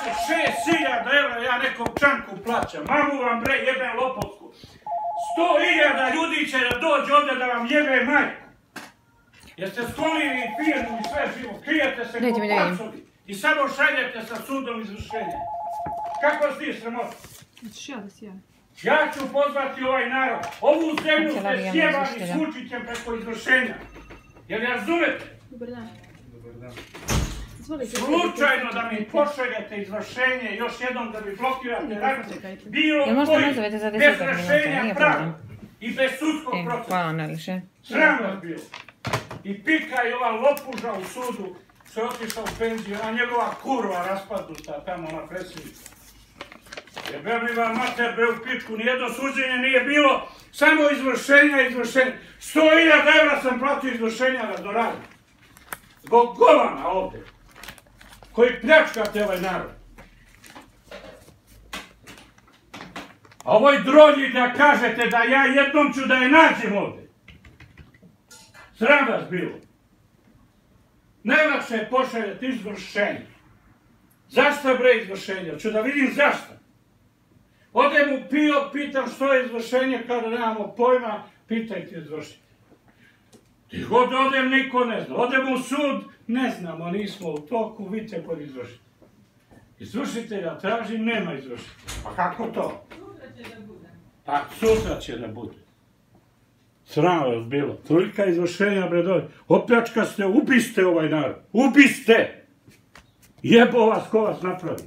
plaća 6.000 evra, ja nekom čanku plaćam. Mamu vam bre jebem lopovsku. 100.000 ljudi će da dođe ovdje da vam jebe majku. Jeste sklonili firmu i sve živo, krijete se ko pacovi i samo šaljete sa sudom izvršenja. Kako si sramota? Ja ću pozvati ovaj narod. Ovu zemlju ste sjebali s Vučićem preko izvršenja. Jel razumete? Dobar dan. Slučajno da mi pošaljete izvršenje još jednom da mi blokirate račun. Bilo koji bez rešenja prava i bez sudskog procesa. Hvala najviše. Sram vas bilo. I pika i ova lopuža u sudu što je otišao u penziju, a njegova kurva raspadnuta tamo na predsjednicu. Jebem li vam mater bre u pičku, nijedno suđenje nije bilo, samo izvršenja. 100.000 evra sam platio izvršenja da doradim. Zbog govana ovdje, koji pljačkate ovaj narod. A ovoj drolji da kažete da ja jednom ću da je nađem ovdje. Sram vas bilo. Najlakše je pošaljati izvršenje. Zašto bre izvršenje? Ću da vidim zašto. Odem u PIO, pitam što je izvršenje, kada nemamo pojma, pitajte izvršenje. I god odem, niko ne zna. Odem u sud, ne znamo, nismo u toku, vidite kod izvršenja. Izvršitelja tražim, nema izvršenja. Pa kako to? Sutra će da bude. Pa sutra će da bude. Sram vas bilo. Tolika izvršenja, bre dođe. Opljačka ste, ubiste ovaj narod. Ubiste! Jebo vas ko vas napravi.